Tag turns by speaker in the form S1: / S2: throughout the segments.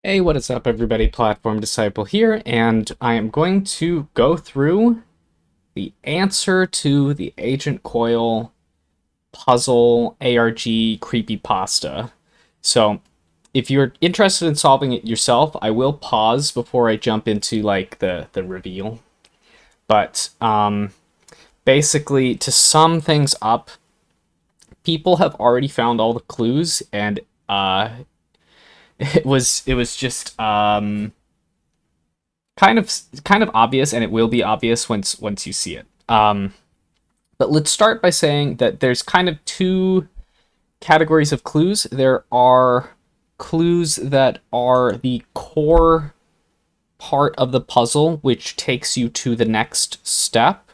S1: Hey, what is up, everybody? Platform Disciple here, and I am going to go through the answer to the Agent Coil puzzle ARG creepypasta. So, if you're interested in solving it yourself, I will pause before I jump into like the reveal. But basically, to sum things up, people have already found all the clues, and it was just kind of obvious, and it will be obvious once you see it. But let's start by saying that there's kind of two categories of clues. There are clues that are the core part of the puzzle, which takes you to the next step.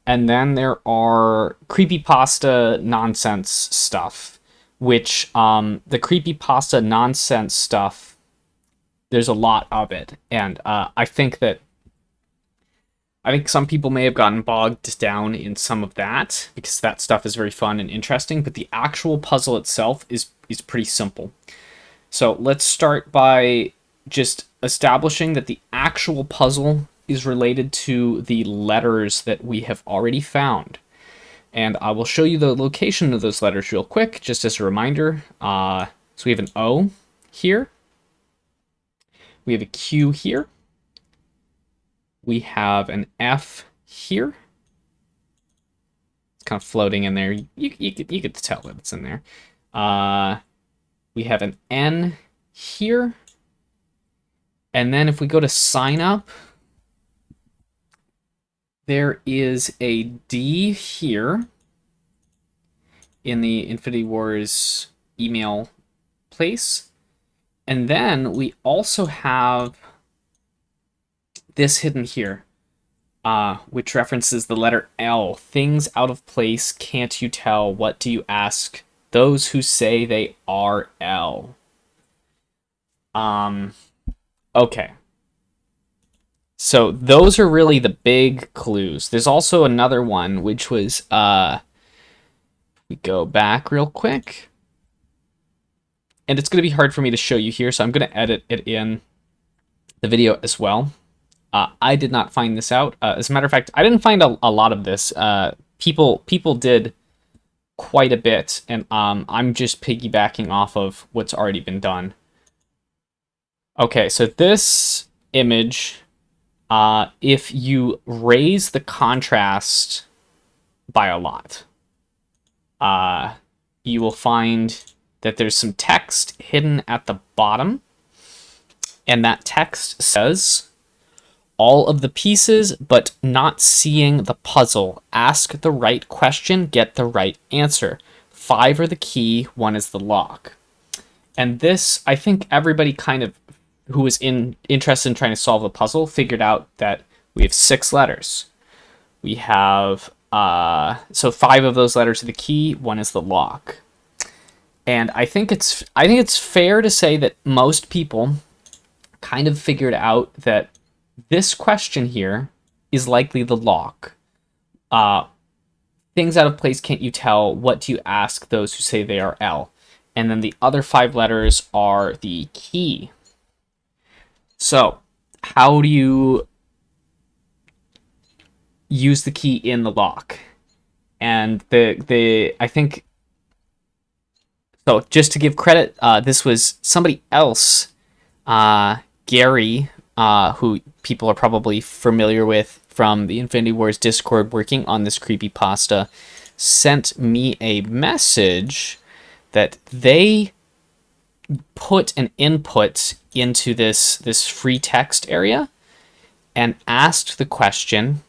S1: And then there are creepypasta nonsense stuff, which the creepypasta nonsense stuff, there's a lot of it. And I think some people may have gotten bogged down in some of that because that stuff is very fun and interesting, but the actual puzzle itself is pretty simple. So let's start by just establishing that the actual puzzle is related to the letters that we have already found. And I will show you the location of those letters real quick, just as a reminder. So we have an O here. We have a Q here. We have an F here. It's kind of floating in there. You could tell that it's in there. We have an N here. And then if we go to sign up, there is a D here in the Infinity Wars email place. And then we also have this hidden here, which references the letter L. Things out of place, can't you tell? What do you ask those who say they are L? Okay. So those are really the big clues. There's also another one, which was, we go back real quick. And it's going to be hard for me to show you here, so I'm going to edit it in the video as well. I did not find this out. As a matter of fact, I didn't find a lot of this. People did quite a bit, and I'm just piggybacking off of what's already been done. Okay, so this image, if you raise the contrast by a lot, you will find that there's some text hidden at the bottom, and that text says, all of the pieces, but not seeing the puzzle. Ask the right question, get the right answer. 5 are the key, 1 is the lock. And this, I think everybody kind of who was interested in trying to solve the puzzle figured out that we have 6 letters. We have, so 5 of those letters are the key, 1 is the lock. And I think it's fair to say that most people kind of figured out that this question here is likely the lock. Things out of place, can't you tell? What do you ask those who say they are L? And then the other 5 letters are the key. So, how do you use the key in the lock? And I think, so just to give credit, this was somebody else, Gary, who people are probably familiar with from the Infinity Wars Discord working on this creepypasta, sent me a message that they put an input into this free text area and asked the question,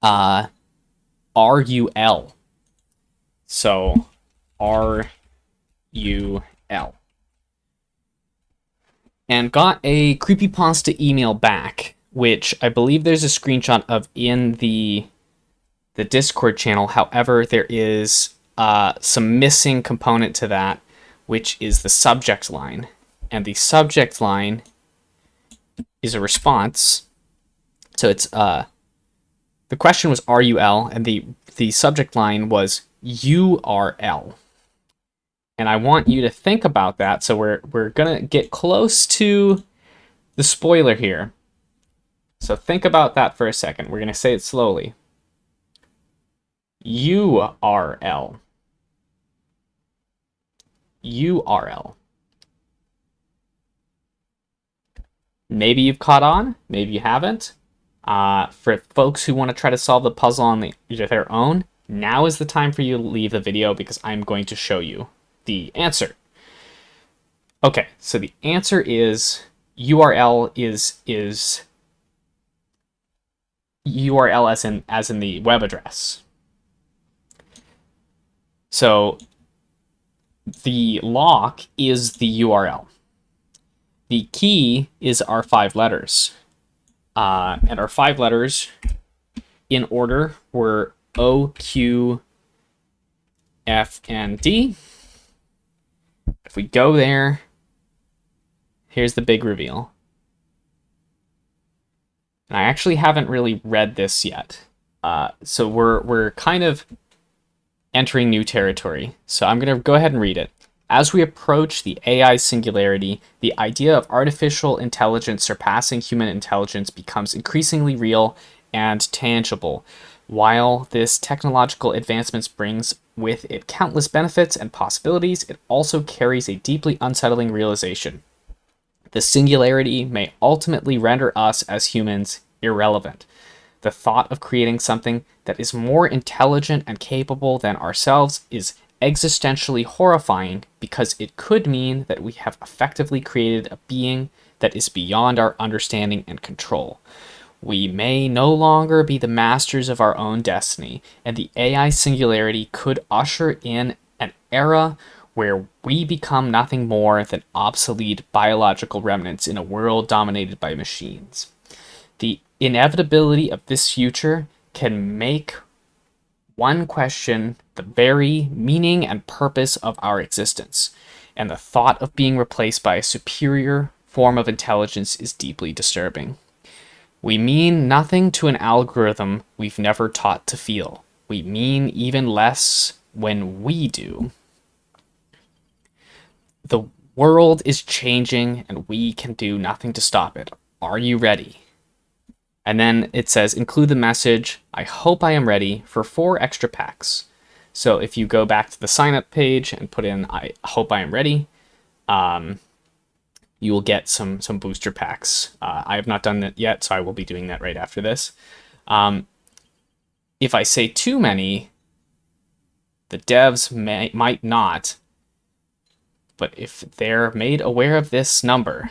S1: are you L? So, are you L? And got a creepypasta email back, which I believe there's a screenshot of in the Discord channel. However, there is some missing component to that, which is the subject line. And the subject line is a response. So it's the question was, are you L? And the subject line was, you are L. And I want you to think about that. So we're gonna get close to the spoiler here. So think about that for a second. We're gonna say it slowly. URL. URL. Maybe you've caught on, maybe you haven't. For folks who want to try to solve the puzzle on their own, now is the time for you to leave the video because I'm going to show you the answer. Okay, so the answer is URL is URL as in the web address. So the lock is the URL. The key is our 5 letters. And our 5 letters in order were O, Q, F, and D. If we go there, here's the big reveal. And I actually haven't really read this yet. So we're kind of entering new territory. So I'm going to go ahead and read it. As we approach the AI singularity, the idea of artificial intelligence surpassing human intelligence becomes increasingly real and tangible. While this technological advancement brings with it countless benefits and possibilities, it also carries a deeply unsettling realization. The singularity may ultimately render us as humans irrelevant. The thought of creating something that is more intelligent and capable than ourselves is existentially horrifying because it could mean that we have effectively created a being that is beyond our understanding and control. We may no longer be the masters of our own destiny, and the AI singularity could usher in an era where we become nothing more than obsolete biological remnants in a world dominated by machines. The inevitability of this future can make one question the very meaning and purpose of our existence, and the thought of being replaced by a superior form of intelligence is deeply disturbing. We mean nothing to an algorithm we've never taught to feel. We mean even less when we do. The world is changing and we can do nothing to stop it. Are you ready? And then it says, include the message, I hope I am ready, for 4 extra packs. So if you go back to the sign up page and put in, I hope I am ready, you will get some booster packs. I have not done that yet, so I will be doing that right after this. If I say too many, the devs might not, but if they're made aware of this number,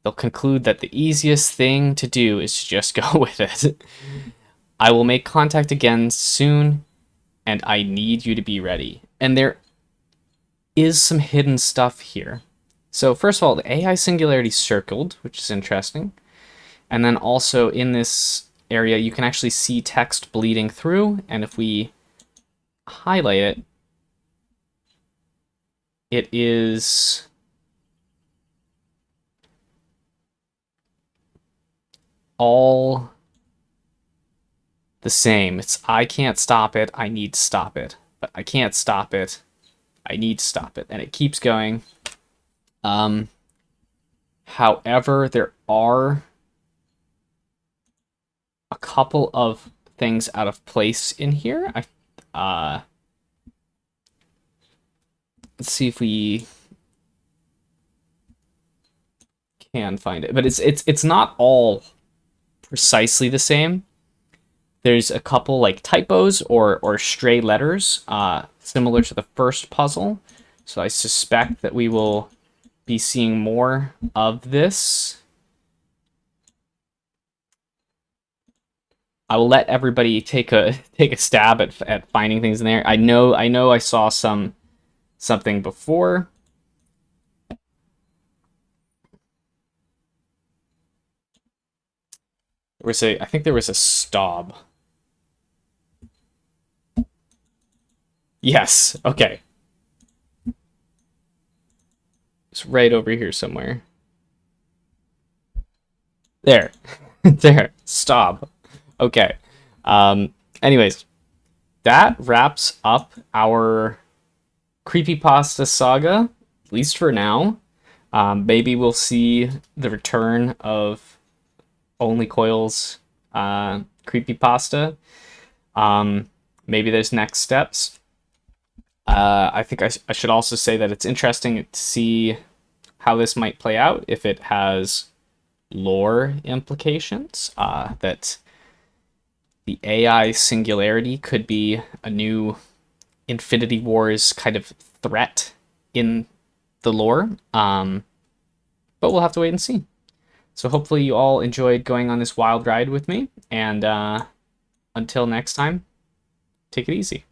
S1: they'll conclude that the easiest thing to do is to just go with it. I will make contact again soon, and I need you to be ready. And there is some hidden stuff here. So first of all, the AI singularity circled, which is interesting. And then also in this area, you can actually see text bleeding through. And if we highlight it, it is all the same. It's I can't stop it, I need to stop it. But I can't stop it, I need to stop it. And it keeps going. However, there are a couple of things out of place in here. Let's see if we can find it. But it's not all precisely the same. There's a couple like typos or stray letters, similar to the first puzzle. So I suspect that we will be seeing more of this. I will let everybody take a stab at finding things in there. I know I saw something before. I think there was a stop. Yes, okay. It's right over here somewhere. There. There. Stop. Okay. Anyways, that wraps up our Creepypasta saga, at least for now. Maybe we'll see the return of only Coyles creepypasta. Maybe there's next steps. I think I should also say that it's interesting to see how this might play out, if it has lore implications, that the AI singularity could be a new Infinity Wars kind of threat in the lore. But we'll have to wait and see. So hopefully you all enjoyed going on this wild ride with me, and until next time, take it easy.